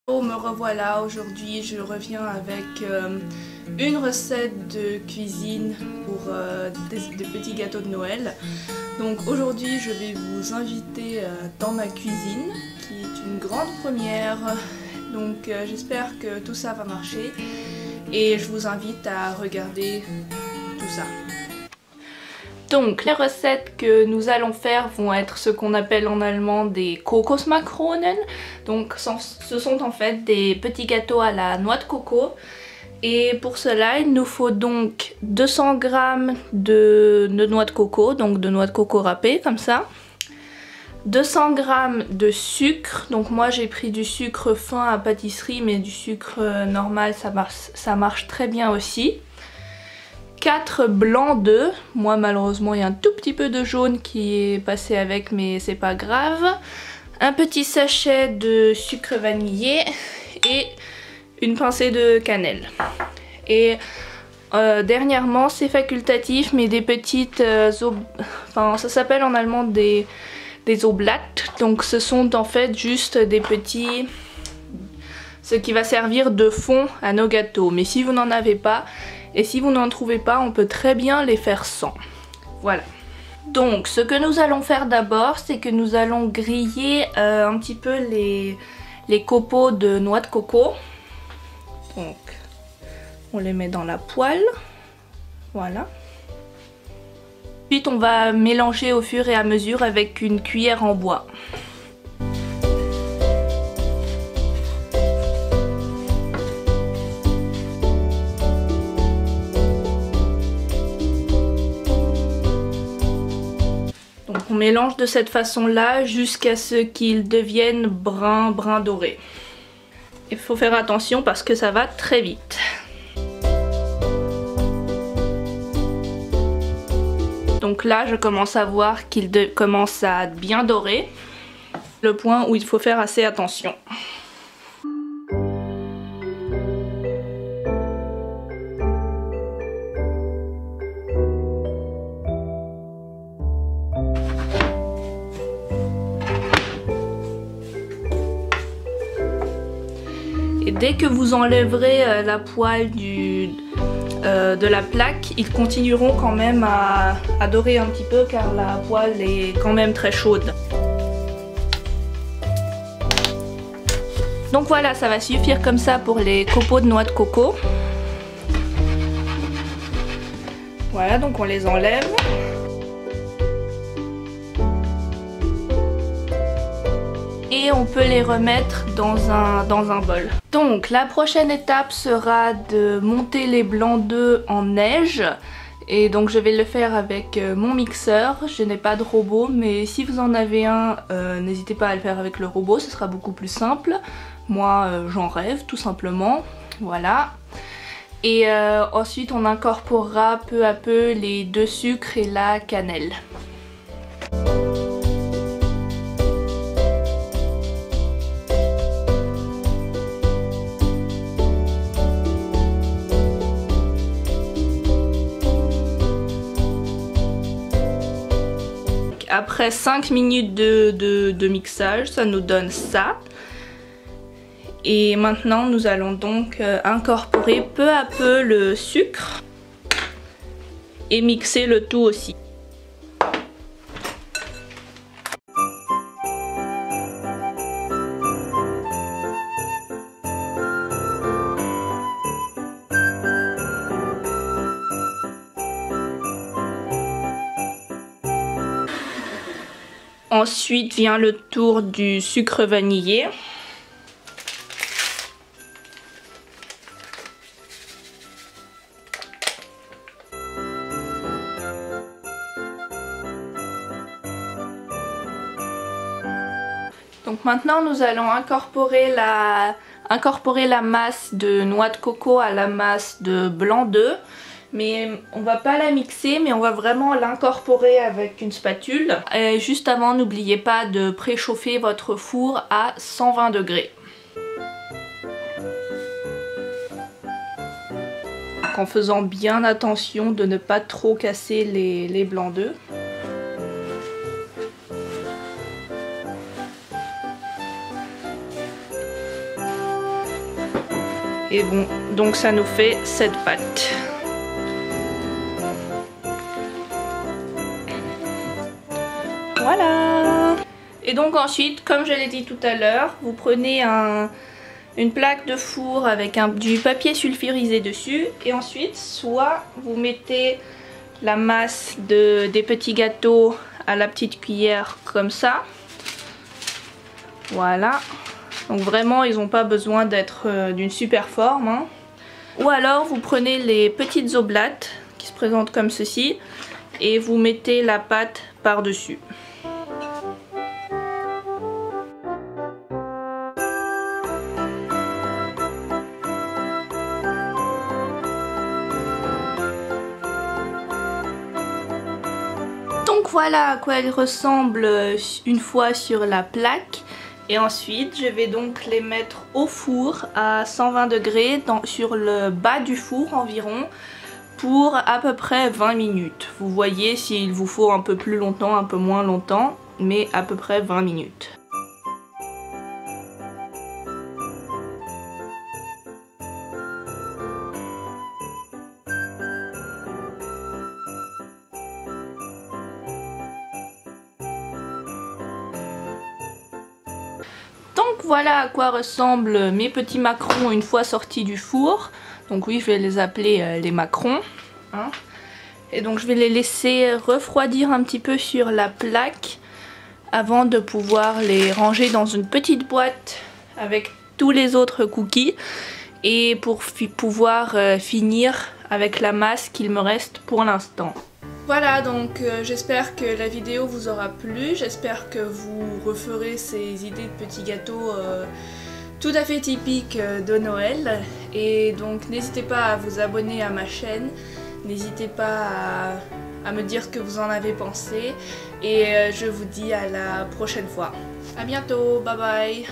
Me revoilà, aujourd'hui je reviens avec une recette de cuisine pour des petits gâteaux de Noël. Donc aujourd'hui je vais vous inviter dans ma cuisine qui est une grande première. Donc j'espère que tout ça va marcher et je vous invite à regarder tout ça. Donc les recettes que nous allons faire vont être ce qu'on appelle en allemand des Kokosmakronen. Donc ce sont en fait des petits gâteaux à la noix de coco. Et pour cela il nous faut donc 200 g de noix de coco, donc de noix de coco râpée comme ça. 200 g de sucre, donc moi j'ai pris du sucre fin à pâtisserie mais du sucre normal ça marche très bien aussi. 4 blancs d'œufs, moi malheureusement il y a un tout petit peu de jaune qui est passé avec mais c'est pas grave. Un petit sachet de sucre vanillé et une pincée de cannelle. Et dernièrement c'est facultatif mais des petites enfin ça s'appelle en allemand des oblates, donc ce sont en fait juste des petits, ce qui va servir de fond à nos gâteaux. Mais si vous n'en avez pas, et si vous n'en trouvez pas, on peut très bien les faire sans. Voilà. Donc ce que nous allons faire d'abord, c'est que nous allons griller un petit peu les copeaux de noix de coco. Donc on les met dans la poêle. Voilà. Ensuite on va mélanger au fur et à mesure avec une cuillère en bois. On mélange de cette façon là jusqu'à ce qu'ils deviennent brun doré. Il faut faire attention parce que ça va très vite. Donc là je commence à voir qu'ils commencent à bien dorer. Le point où il faut faire assez attention. Et dès que vous enlèverez la poêle de la plaque, ils continueront quand même à dorer un petit peu car la poêle est quand même très chaude. Donc voilà, ça va suffire comme ça pour les copeaux de noix de coco. Voilà, donc on les enlève. Et on peut les remettre dans un bol. Donc la prochaine étape sera de monter les blancs d'œufs en neige. Et donc je vais le faire avec mon mixeur. Je n'ai pas de robot, mais si vous en avez un, n'hésitez pas à le faire avec le robot, ce sera beaucoup plus simple. Moi j'en rêve tout simplement. Voilà. Et ensuite on incorporera peu à peu les deux sucres et la cannelle. Après 5 minutes de mixage, ça nous donne ça. Et maintenant nous allons donc incorporer peu à peu le sucre et mixer le tout aussi. Ensuite vient le tour du sucre vanillé. Donc maintenant nous allons incorporer la masse de noix de coco à la masse de blanc d'œuf. Mais on va pas la mixer, mais on va vraiment l'incorporer avec une spatule. Et juste avant, n'oubliez pas de préchauffer votre four à 120 degrés. En faisant bien attention de ne pas trop casser les blancs d'œufs. Et bon, donc ça nous fait cette pâte. Voilà. Et donc ensuite, comme je l'ai dit tout à l'heure, vous prenez une plaque de four avec du papier sulfurisé dessus. Et ensuite, soit vous mettez la masse des petits gâteaux à la petite cuillère comme ça. Voilà. Donc vraiment, ils n'ont pas besoin d'être d'une super forme, hein. Ou alors, vous prenez les petites oblates qui se présentent comme ceci et vous mettez la pâte par-dessus. Donc voilà à quoi elle ressemble une fois sur la plaque. Et ensuite je vais donc les mettre au four à 120 degrés sur le bas du four environ pour à peu près 20 minutes. Vous voyez s'il vous faut un peu plus longtemps, un peu moins longtemps, mais à peu près 20 minutes. Donc voilà à quoi ressemblent mes petits macarons une fois sortis du four. Donc oui, je vais les appeler les macarons, hein. Et donc je vais les laisser refroidir un petit peu sur la plaque avant de pouvoir les ranger dans une petite boîte avec tous les autres cookies et pour pouvoir finir avec la masse qu'il me reste pour l'instant. Voilà, donc j'espère que la vidéo vous aura plu, j'espère que vous referez ces idées de petits gâteaux tout à fait typiques de Noël. Et donc n'hésitez pas à vous abonner à ma chaîne, n'hésitez pas à me dire ce que vous en avez pensé. Et je vous dis à la prochaine fois. À bientôt, bye bye.